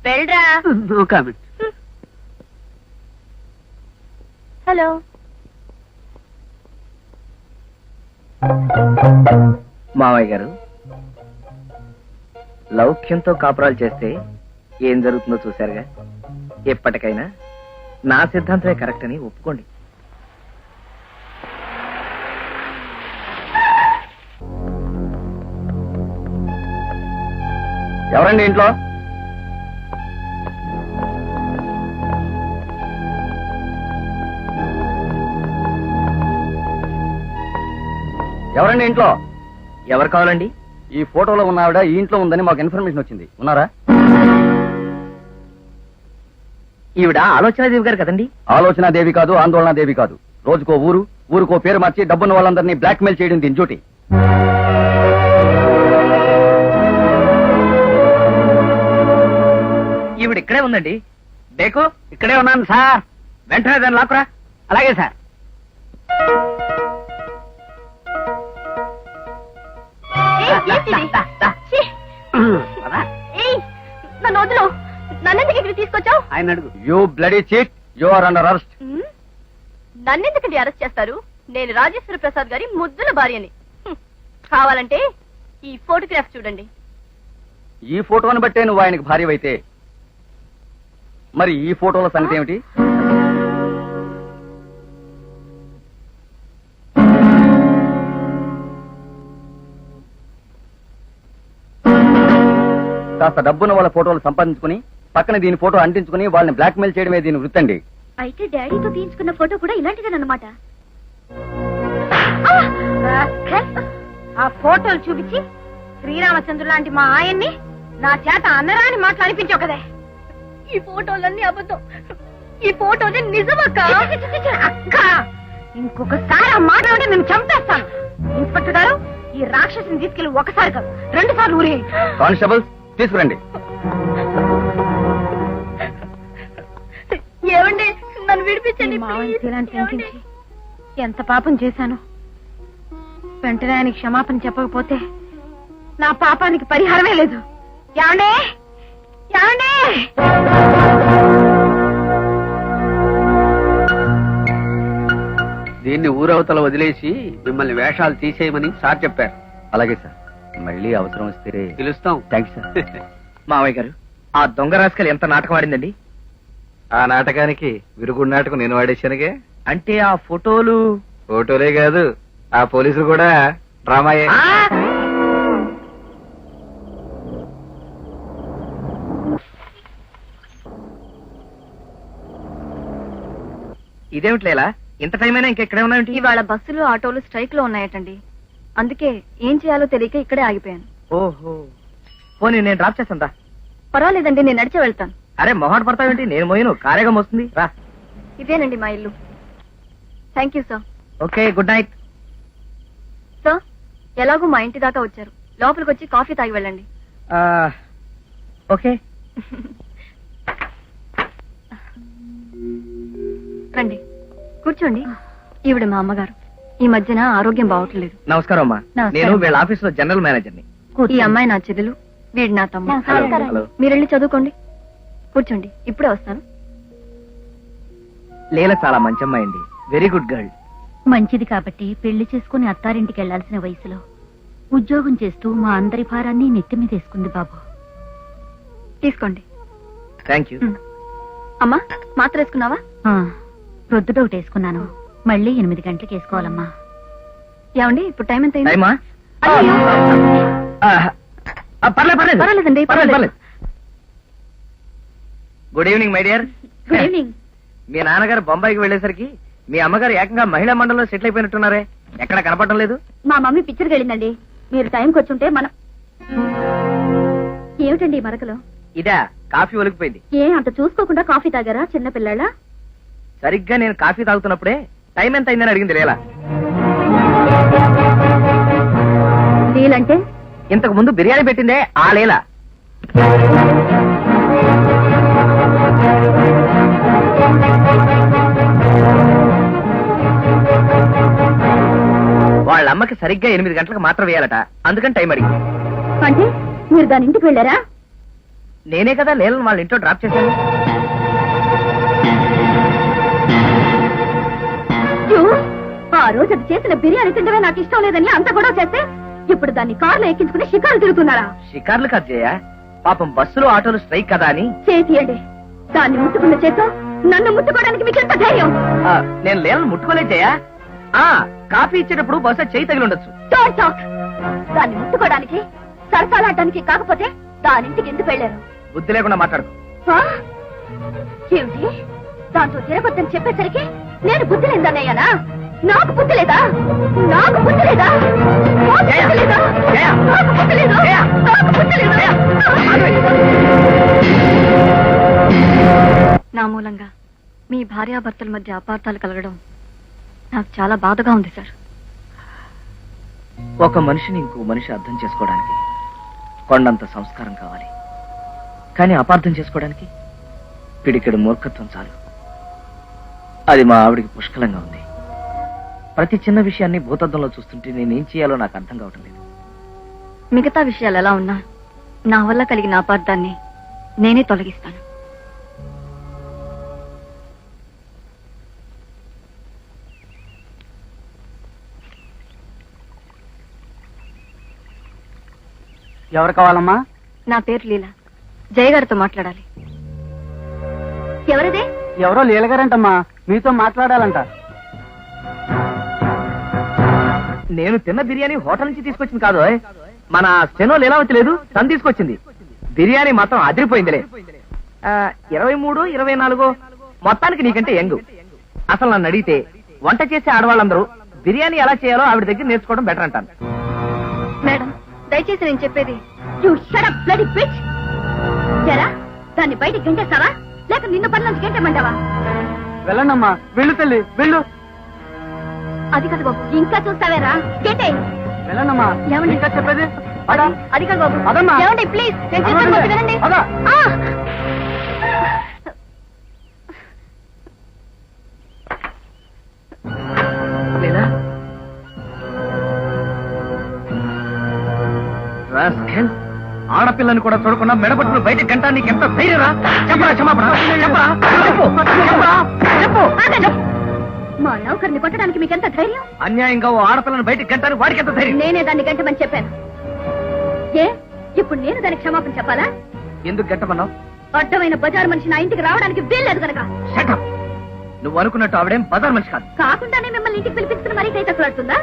వెళ్ళరా. No comment. Hello. మావయ్య గారు, లౌక్యంతో కాపురాలు చేస్తే ఏం జరుగుతుందో చూశారుగా. ఎప్పటికైనా నా సిద్ధాంతమే కరెక్ట్ అని ఒప్పుకోండి. ఎవరండి ఇంట్లో? ఎవరండి ఇంట్లో? ఎవరు కావాలండి? ఈ ఫోటోలో ఉన్న ఆవిడ ఈ ఇంట్లో ఉందని మాకు ఇన్ఫర్మేషన్ వచ్చింది. ఉన్నారా? ఈవిడ ఆలోచనాదేవి గారు కదండి? ఆలోచన దేవి కాదు, ఆందోళన దేవి కాదు. రోజుకో ఊరుకో పేరు మార్చి డబ్బున్న వాళ్ళందరినీ బ్లాక్మెయిల్ చేయడం దీని డ్యూటీ. ఈవిడ ఇక్కడే ఉందండి. డేకు ఇక్కడే ఉన్నాను సార్. వెంటనే దాన్ని లాక్కురా. అలాగే సార్. నన్ను వదులు. నన్నెందుకు ఇక్కడ తీసుకొచ్చావు? ఆయన అడుగు. You bloody cheat, you are under arrest. నన్నెందుకండి అరెస్ట్ చేస్తారు? నేను రాజేశ్వర ప్రసాద్ గారి ముద్దుల భార్యని. కావాలంటే ఈ ఫోటోగ్రాఫ్ చూడండి. ఈ ఫోటోని బట్టే నువ్వు ఆయనకు భార్యవైతే మరి ఈ ఫోటోల సంగతి ఏమిటి? కాస్త డబ్బున్న వాళ్ళ ఫోటోలు సంపాదించుకుని పక్కన దీని ఫోటో అంటించుకుని వాళ్ళని బ్లాక్మెయిల్ చేయడమే దీని వృత్తండి. అయితే డాడీతో తీయించుకున్న ఫోటో కూడా ఇలాంటిదేనన్నమాట. ఆ ఫోటోలు చూపించి శ్రీరామచంద్రు లాంటి మా ఆయన్ని నా చేత అన్నరాని మాట్లాడిపించావు కదే. ఈ ఫోటోలన్నీ అబద్ధం. ఈ ఫోటోలే నిజమక్క. అక్క, ఇంకొకసారి ఆ మాట్లాడి నేను చంపేస్తాను. ఇన్స్పెక్టర్ గారు, ఈ రాక్షసుని తీసుకెళ్లి ఒకసారి కాదు 2 సార్లు ఊరి. కానిస్టేబుల్స్ తీసుకురండి. ఏమండి, నన్ను విడిపించండి. ఎంత పాపం చేశాను. వెంటనే ఆయనకి క్షమాపణ చెప్పకపోతే నా పాపానికి పరిహారమే లేదు. ఏమండే ఏమండే? దీన్ని ఊరవతల వదిలేసి మిమ్మల్ని వేషాలు తీసేయమని సార్ చెప్పారు. అలాగే సార్, మళ్ళీ అవసరం వస్తే పిలుస్తాం. Thanks sir. మావయ్య గారు, ఆ దొంగ రాసుకలు ఎంత నాటకం ఆడిందండి. ఆ నాటకానికి విరుగుడు నాటకం నేను వాడేశానుగా. అంటే ఆ ఫోటోలు ఫోటోలే కాదు, ఆ పోలీసులు కూడా డ్రామాయే. ఇదేమిట్లేలా ఇంత టైం అయినా ఇంకెక్కడే ఉన్నాయండి? ఇవాళ బస్సులు ఆటోలు స్ట్రైక్ లో ఉన్నాయటండి. అందుకే ఏం చేయాలో తెలియక ఇక్కడే ఆగిపోయాను. ఓహో, పోనీ నేను డ్రాప్ చేస్తాను. పర్వాలేదండి, నేను నడిచే వెళ్తాను. అరే మొహాట పడతావేంటి? నేను మోయను, కారేగం వస్తుంది. రా. ఇదేనండి మా ఇల్లు. Thank you sir. Okay, good night. Sir, ఎలాగో మా ఇంటి దాకా వచ్చారు. లోపలికి వచ్చి కాఫీ తాగి వెళ్ళండి. ఓకే. రండి, కూర్చోండి. ఈవిడ మా అమ్మగారు. ఈ మధ్యన ఆరోగ్యం బాగోట్లేదు. నమస్కారం అమ్మా. నమస్కారం. నేను వీళ్ళ ఆఫీస్ లో జనరల్ మేనేజర్ని. ఈ అమ్మాయి నా చెల్లెలు, వీడు నా తమ్ముడు. హలో. మీరెళ్ళి చదువుకోండి. కూర్చోండి, ఇప్పుడే వస్తాను. లీల చాలా మంచి అమ్మాయి అండి. Very good girl. మంచిది కాబట్టి పెళ్లి చేసుకుని అత్తారింటికి వెళ్లాల్సిన వయసులో ఉద్యోగం చేస్తూ మా అందరి భారాన్ని నెత్తి మీద వేసుకుంది బాబు. తీసుకోండి. Thank you. అమ్మా, మాత్ర వేసుకున్నావా? ప్రొద్దుట ఒకటి వేసుకున్నాను, మళ్ళీ 8 గంటలకు వేసుకోవాలమ్మా. ఏమండి, ఇప్పుడు టైం ఎంత అయింది? టైమా? అయ్యో. పర్వాలేదండి, పర్వాలేదు. Good evening my dear. Good evening. మీ నాన్నగారు బొంబాయికి వెళ్లేసరికి మీ అమ్మగారు ఏకంగా మహిళా మండలిలో సెటిల్ అయిపోయినట్టున్నారే. ఎక్కడ కనపడటం లేదు. మా మమ్మీ పిక్చర్కి వెళ్ళిందండి. మీరు టైంకి వచ్చుంటే మనం. ఏమిటండి ఈ మరకలో? ఇదా, కాఫీ ఒలికిపోయింది. ఏ అంత చూసుకోకుండా కాఫీ తాగారా చిన్నపిల్లాళ్ళ? సరిగ్గా నేను కాఫీ తాగుతున్నప్పుడే టైం ఎంత అయిందని అడిగింది లీలా. లీలంటే ఇంతకు ముందు బిర్యానీ పెట్టిందే ఆ లీలా. వాళ్ళ అమ్మకి సరిగ్గా 8 గంటలకు మాత్రం వేయాలట. అందుకని టైం అడిగింది. అంటే మీరు దాని ఇంటికి వెళ్ళారా? నేనే కదా లీలను వాళ్ళ ఇంట్లో డ్రాప్ చేశాను. ఆ రోజు అది చేసిన బిర్యానీ తిండమే నాకు ఇష్టం లేదని అంత గొడవ చేస్తే ఇప్పుడు దాన్ని కారులో ఎక్కించుకుని షికారు తిరుగుతున్నారా? షికార్లు కాదు జయ, పాపం బస్సులు ఆటోలు స్ట్రైక్ కదా అని. చేతియండి. దాన్ని ముట్టుకున్న చేతో నన్ను ముట్టుకోవడానికి మీకు ఎంత ధైర్యం? నేను లీలను ముట్టుకోలేదు జయ. కాఫీ ఇచ్చేటప్పుడు బహుశా చేయి తగిలి ఉండొచ్చు. Don't talk. దాన్ని ముట్టుకోవడానికి సరసాలాడడానికి కాకపోతే దానింటికి ఎందుకు వెళ్ళారు? బుద్ధి లేకుండా మాట్లాడు. ఏమిటి? దాంతో తిరగొద్దని చెప్పేసరికి నేను బుద్ధి లేదన్నయ్యానా? నాకు బుద్ధి లేదా? నాకు బుద్ధి లేదా? నా మూలంగా మీ భార్యాభర్తల మధ్య అపార్థాలు కలగడం నాకు చాలా బాధగా ఉంది సార్. ఒక మనిషిని ఇంకో మనిషి అర్థం చేసుకోవడానికి కొండంత సంస్కారం కావాలి, కానీ అపార్థం చేసుకోవడానికి పిడికెడు మూర్ఖత్వం చాలు. అది మా ఆవిడికి పుష్కలంగా ఉంది. ప్రతి చిన్న విషయాన్ని భూతద్దంలో చూస్తుంటే నేనేం చేయాలో నాకు అర్థం కావటం లేదు. మిగతా విషయాలు ఎలా ఉన్నా నా వల్ల కలిగిన అపార్థాన్ని నేనే తొలగిస్తాను. ఎవరు కావాలమ్మా? నా పేరు లీలా. జయగారితో మాట్లాడాలి. ఎవరిదే? ఎవరో లీలగారంటమ్మా, మీతో మాట్లాడాలంట. నేను తిన్న బిర్యానీ హోటల్ నుంచి తీసుకొచ్చింది కాదు, మన స్టెనో లీలావతి లేదు తను తీసుకొచ్చింది. బిర్యానీ మాత్రం అదిరిపోయిందిలే. 23, 24 మొత్తానికి నీకంటే యంగ్. అసలు నన్ను అడిగితే వంట చేసే ఆడవాళ్ళందరూ బిర్యానీ ఎలా చేయాలో ఆవిడ దగ్గర నేర్చుకోవడం బెటర్ అంటాను. మేడం, దయచేసి నేను చెప్పేది. You shut up, bloody bitch! జరా, దాన్ని బయటికి గంటేస్తావా లేక నిన్ను పని నుంచి గంటేమంటావా? వెళ్ళండమ్మా, వెళ్ళు తల్లి, వెళ్ళు. అది కాదు బాబు, ఇంకా చూస్తావేరా? గంటే వెళ్ళండమ్మా. ఏమండి? ఇంకా చెప్పేది అది కాదు బాబు. అదమ్మా. ఏమండి ప్లీజ్, నేను చెప్పేది మొత్తం వినండి. అదా. లేదా రాస్కెల్, ఆడపిల్లని కూడా చూడకుండా మెడపట్టును బయట గంట నీకు ఎంత ధైర్యరా? చెప్పరా, క్షమాపణ చెప్పరా, చెప్పు. మా నౌకర్ని కొట్టడానికి మీకెంత ధైర్యం? అన్యాయంగా ఓ ఆడపిల్లని బయట గంటానికి వాడికి ఎంత ధైర్యం? నేనే దాన్ని గంటమని చెప్పాను. ఏ ఇప్పుడు నేను దానికి క్షమాపణ చెప్పాలా? ఎందుకు గంటమన్నావు? అడ్డమైన బజార్ మనిషి నా ఇంటికి రావడానికి వీల్లేదు కనుక. షటప్. నువ్వు అనుకున్నట్టు ఆవిడేం బజార్ మనిషి కాదు. కాకుండానే మిమ్మల్ని ఇంటికి పిలిపిస్తున్న మరీ కై తక్కులాడుతుందా?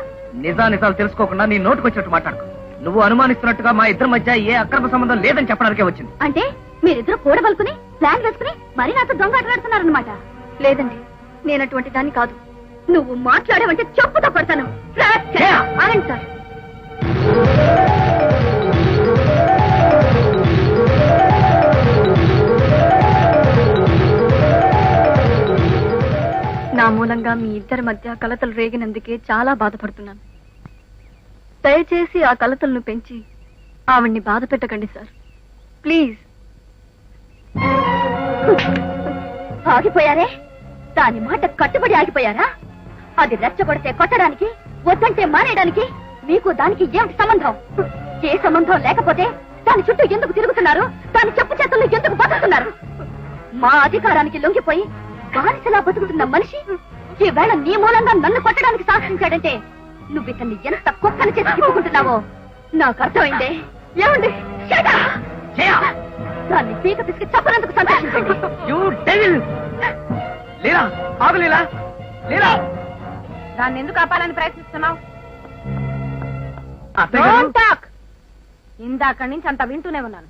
నిజాలు తెలుసుకోకుండా నీ నోటుకు వచ్చినట్టు మాట్లాడుకో. నువ్వు అనుమానిస్తున్నట్టుగా మా ఇద్దరి మధ్య ఏ అక్రమ సంబంధం లేదని చెప్పడానికే వచ్చింది. అంటే మీరిద్దరు కూడబలుకుని ప్లాన్ వేసుకుని మరీ నాతో దొంగ ఆటలాడుతున్నారనమాట. లేదండి, నేను అటువంటి దాన్ని కాదు. నువ్వు మాట్లాడేవంటే చెప్పుతో పడతాను. ఆగండి సార్. నా మూలంగా మీ ఇద్దరి మధ్య కలతలు రేగినందుకే చాలా బాధపడుతున్నాను. దయచేసి ఆ కలతలను పెంచి ఆవిడ్ని బాధ పెట్టకండి సార్, ప్లీజ్. ఆగిపోయారే? దాని మాట కట్టుబడి ఆగిపోయారా? అది రెచ్చగొడితే కొట్టడానికి, వద్దంటే మానేయడానికి మీకు దానికి ఏమిటి సంబంధం? ఏ సంబంధం లేకపోతే దాని చుట్టూ ఎందుకు తిరుగుతున్నారు? దాని చెప్పు చేతుల్లో ఎందుకు బతుకుతున్నారు? మా అధికారానికి లొంగిపోయి బానిసలా బతుకుతున్న మనిషి ఈవేళ నీ మూలంగా నన్ను కొట్టడానికి సాహసించాడంటే నువ్వు ఇతన్ని ఎంత కుక్కని చేసి తిప్పుకుంటున్నావో నాకు అర్థమైందే. ఏమండి, దాన్ని పీక పిసికి చప్పనందుకు సంతోషించండి. దాన్ని ఎందుకు ఆపాలని ప్రయత్నిస్తున్నావు? ఇందాక నుంచి అంత వింటూనే ఉన్నాను.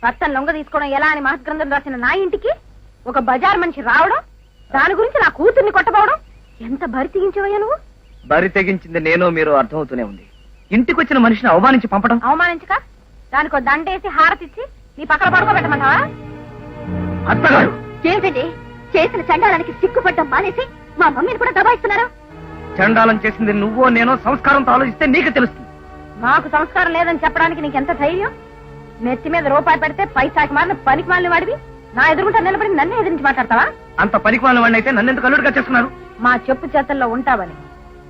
భర్తను లొంగ తీసుకోవడం ఎలా అని మహద్గ్రంథం రాసిన నా ఇంటికి ఒక బజార్ మనిషి రావడం, దాని గురించి నా కూతుర్ని కొట్టబోవడం, ఎంత బరి తెగించవయ్యా నువ్వు? బరి తెగించింది నేను మీరు అర్థమవుతూనే ఉంది. ఇంటికి వచ్చిన మనిషిని అవమానించి పంపడం. అవమానించక దానికో దండేసి హారతిచ్చి నీ పక్కన పడుకోబెట్టమంటావా? అత్తగారు, ఏమిటండి చేసిన చండాలానికి సిగ్గుపడ్డం మానేసి మా మమ్మీని కూడా దబాయిస్తున్నారు? చండాలం చేసింది నువ్వో నేనో సంస్కారంతో ఆలోచిస్తే నీకు తెలుస్తుంది. మాకు సంస్కారం లేదని చెప్పడానికి నీకెంత ధైర్యం? నెత్తి మీద రూపాయి పెడితే పైసాకి మారిన పనికి మాలిన వాడివి నా ఎదురుగుంటా నిలబడి నన్ను ఎదిరించి మాట్లాడతావా? అంత పనికి వాళ్ళ వాడిని అయితే నన్ను ఎందుకు అల్లుడుగా చేస్తున్నారు? మా చెప్పు చేతల్లో ఉంటావని,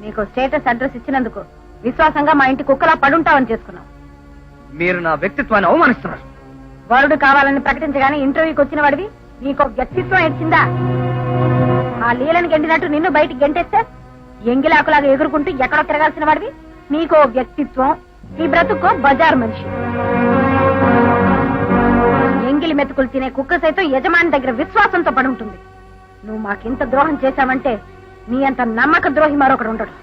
నీకు స్టేటస్ అడ్రస్ ఇచ్చినందుకు విశ్వాసంగా మా ఇంటి కుక్కలా పడుంటావని చేసుకున్నావు. మీరు నా వ్యక్తిత్వాన్ని అవమానిస్తున్నారు. వరుడు కావాలని ప్రకటించగానే ఇంటర్వ్యూకి వచ్చిన వాడివి నీకో వ్యక్తిత్వం ఇచ్చిందా? ఆ లీలని గెంటినట్టు నిన్ను బయటికి గెంటేస్తే ఎంగిలాకులాగా ఎగురుకుంటూ ఎక్కడో తిరగాల్సిన వాడివి నీకో వ్యక్తిత్వం, నీ బ్రతుక్కో బజార్ మనిషి. ఎంగిలి మెతుకులు తినే కుక్క సైతం యజమాని దగ్గర విశ్వాసంతో పడి ఉంటుంది. నువ్వు మాకింత ద్రోహం చేశావంటే నీ అంత నమ్మక ద్రోహి మరొకడు ఉండడు.